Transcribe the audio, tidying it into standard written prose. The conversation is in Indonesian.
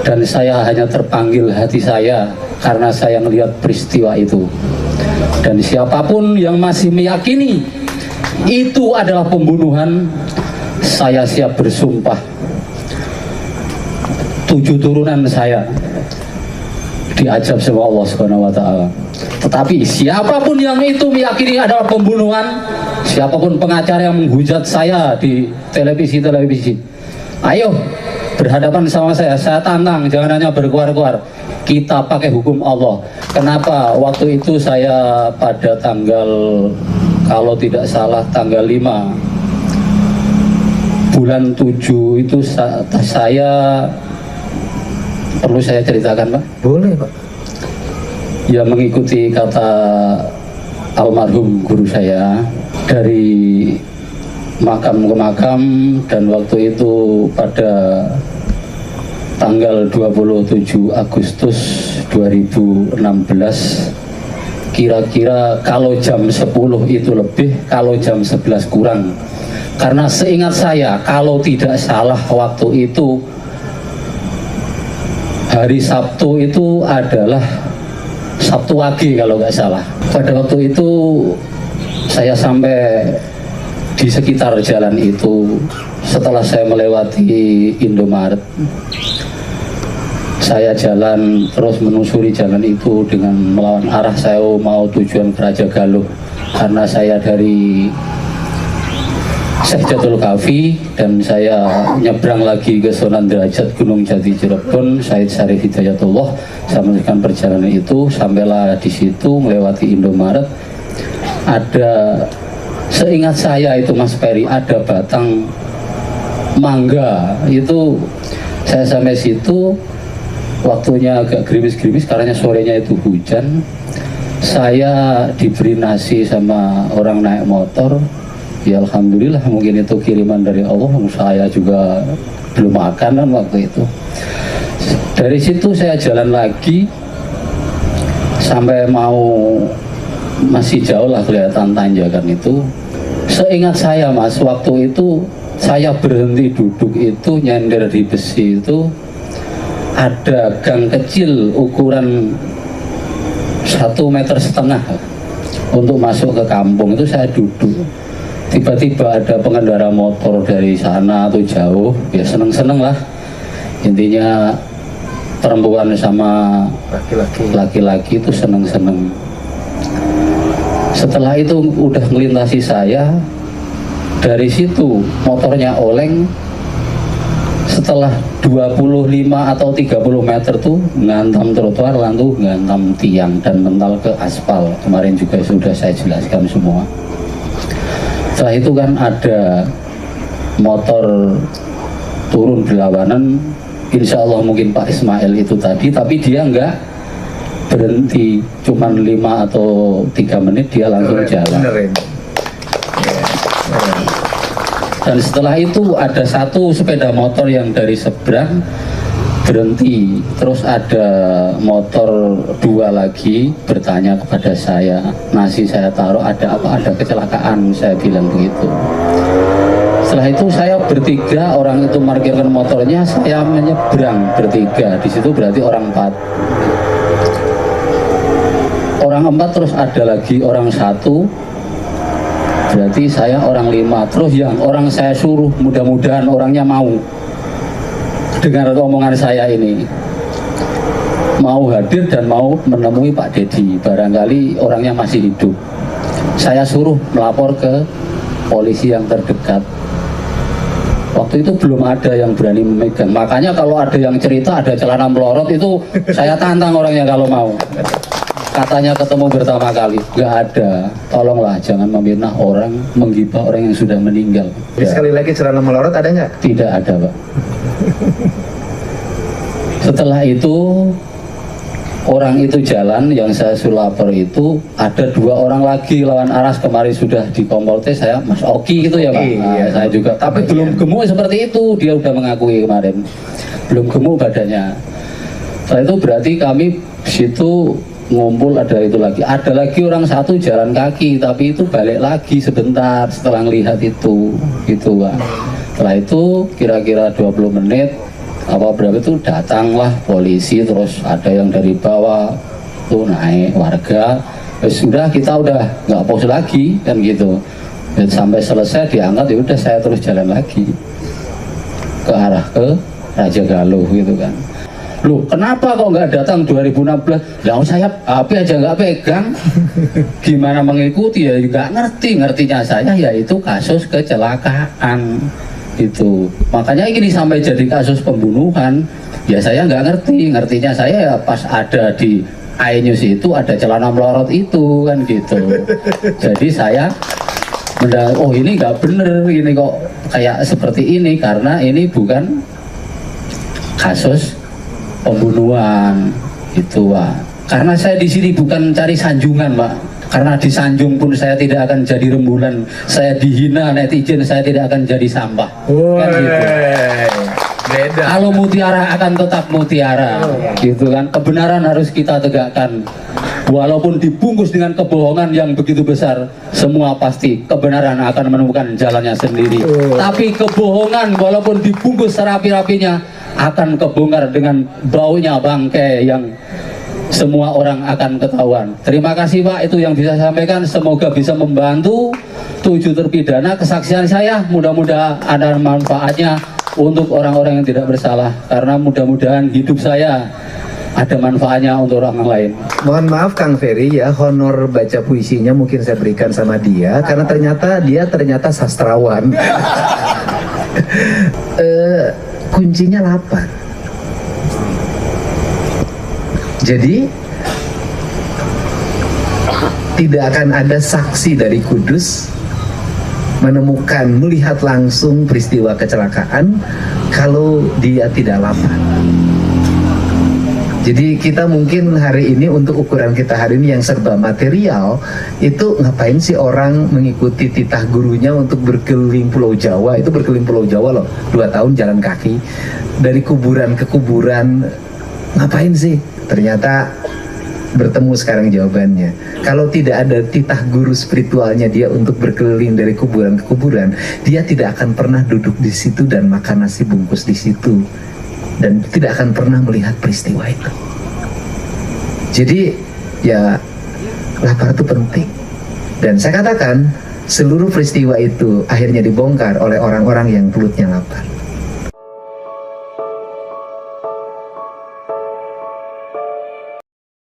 dan saya hanya terpanggil hati saya karena saya melihat peristiwa itu. Dan siapapun yang masih meyakini itu adalah pembunuhan, saya siap bersumpah 7 turunan saya diajab sama Allah Subhanahu wa Ta'ala. Tetapi siapapun yang itu meyakini adalah pembunuhan, siapapun pengacara yang menghujat saya di televisi, ayo berhadapan sama saya tantang, jangan hanya berkuar-kuar, kita pakai hukum Allah. Kenapa? Waktu itu saya pada tanggal, kalau tidak salah tanggal 5 bulan 7 itu saya, perlu saya ceritakan Pak? Boleh Pak. Ya, mengikuti kata almarhum guru saya dari makam ke makam, dan waktu itu pada tanggal 27 Agustus 2016, kira-kira kalau jam 10 itu lebih, kalau jam 11 kurang. Karena seingat saya, kalau tidak salah waktu itu hari Sabtu itu adalah Sabtu Wage kalau nggak salah. Pada waktu itu saya sampai di sekitar jalan itu, setelah saya melewati Indomaret, saya jalan terus menelusuri jalan itu dengan melawan arah, saya mau tujuan ke Raja Galuh, karena saya dari Syekh Jatul Kafi dan saya nyebrang lagi ke Sunan Derajat Gunung Jati Cirebon, Said Syarif Hidayatullah. Saya melanjutkan perjalanan itu, sampailah di situ melewati Indomaret. Ada, seingat saya itu Mas Peri, ada batang mangga. Itu saya sampai situ, waktunya agak gerimis-gerimis karena sorenya itu hujan. Saya diberi nasi sama orang naik motor. Ya alhamdulillah, mungkin itu kiriman dari Allah, saya juga belum makan kan waktu itu. Dari situ saya jalan lagi sampai mau, masih jauh lah kelihatan tanjakan itu. Seingat saya Mas, waktu itu saya berhenti duduk itu, nyender di besi itu, ada gang kecil ukuran 1,5 meter untuk masuk ke kampung. Itu saya duduk, tiba-tiba ada pengendara motor dari sana atau jauh, ya seneng-seneng lah, intinya perempuan sama laki-laki itu seneng-seneng. Setelah itu udah melintasi saya, dari situ motornya oleng. Setelah 25 atau 30 meter tuh ngantam trotoar, lalu ngantam tiang dan mental ke aspal. Kemarin juga sudah saya jelaskan semua. Setelah itu kan ada motor turun berlawanan, insya Allah mungkin Pak Ismail itu tadi, tapi dia enggak berhenti, cuman 5 atau 3 menit dia langsung jalan. Dan setelah itu ada satu sepeda motor yang dari seberang berhenti, terus ada motor 2 lagi bertanya kepada saya, nasi saya taruh, ada apa? Ada kecelakaan, saya bilang begitu. Setelah itu saya bertiga, orang itu parkirkan motornya, saya menyeberang bertiga, di situ berarti orang 4. Orang 4 terus ada lagi orang 1, berarti saya orang 5. Terus yang orang saya suruh, mudah-mudahan orangnya mau dengar omongan saya ini, mau hadir dan mau menemui Pak Dedi, barangkali orangnya masih hidup. Saya suruh melapor ke polisi yang terdekat. Waktu itu belum ada yang berani memegang, makanya kalau ada yang cerita ada celana melorot itu saya tantang orangnya kalau mau. Katanya ketemu pertama kali, nggak ada. Tolonglah jangan memfitnah orang, menggibah orang yang sudah meninggal. Sekali lagi, celana melorot ada nggak? Tidak ada Pak. Setelah itu orang itu jalan, yang saya sulapor itu ada 2 orang lagi lawan aras, kemarin sudah di Kompol T saya, Mas Oki itu ya Pak. Nah, saya juga, tapi belum gemuk seperti itu, dia udah mengakui kemarin belum gemuk badannya. Setelah itu berarti kami situ ngumpul, ada itu lagi, ada lagi orang 1 jalan kaki, tapi itu balik lagi sebentar setelah melihat itu Pak. Setelah itu kira-kira 20 menit berapa itu datanglah polisi, terus ada yang dari bawah tuh naik warga, sudah kita udah nggak pos lagi kan gitu. Dan sampai selesai diangkat ya udah saya terus jalan lagi ke arah ke Raja Galuh gitu kan. Loh kenapa kok nggak datang 2016? Lah saya HP aja nggak pegang, gimana mengikuti ya nggak ngerti. Ngertinya saya yaitu kasus kecelakaan itu, makanya ini sampai jadi kasus pembunuhan ya saya nggak ngerti. Ngertinya saya ya pas ada di iNews itu ada celana melorot itu kan gitu. Jadi saya oh ini nggak bener, ini kok kayak seperti ini, karena ini bukan kasus pembunuhan itu Pak. Karena saya di sini bukan cari sanjungan Pak, karena disanjung pun saya tidak akan jadi rembulan, saya dihina netizen saya tidak akan jadi sampah. Kan gitu. Beda. Kalau mutiara akan tetap mutiara, gitu kan. Kebenaran harus kita tegakkan, walaupun dibungkus dengan kebohongan yang begitu besar. Semua pasti kebenaran akan menemukan jalannya sendiri. Tapi kebohongan walaupun dibungkus serapi-rapinya akan kebongkar dengan baunya bangkai yang semua orang akan ketahuan. Terima kasih Pak, itu yang bisa saya sampaikan. Semoga bisa membantu 7 terpidana. Kesaksian saya mudah-mudahan ada manfaatnya untuk orang-orang yang tidak bersalah, karena mudah-mudahan hidup saya ada manfaatnya untuk orang lain. Mohon maaf Kang Ferry ya, honor baca puisinya mungkin saya berikan sama dia karena ternyata sastrawan. Kuncinya lapar. Jadi tidak akan ada saksi dari Kudus melihat langsung peristiwa kecelakaan kalau dia tidak lapar. Jadi kita mungkin hari ini untuk ukuran kita hari ini yang serba material, itu ngapain sih orang mengikuti titah gurunya untuk berkeliling Pulau Jawa? Itu berkeliling Pulau Jawa loh, 2 tahun jalan kaki dari kuburan ke kuburan. Ngapain sih? Ternyata bertemu sekarang jawabannya. Kalau tidak ada titah guru spiritualnya dia untuk berkeliling dari kuburan ke kuburan, dia tidak akan pernah duduk di situ dan makan nasi bungkus di situ, dan tidak akan pernah melihat peristiwa itu. Jadi ya lapar itu penting. Dan saya katakan seluruh peristiwa itu akhirnya dibongkar oleh orang-orang yang perutnya lapar.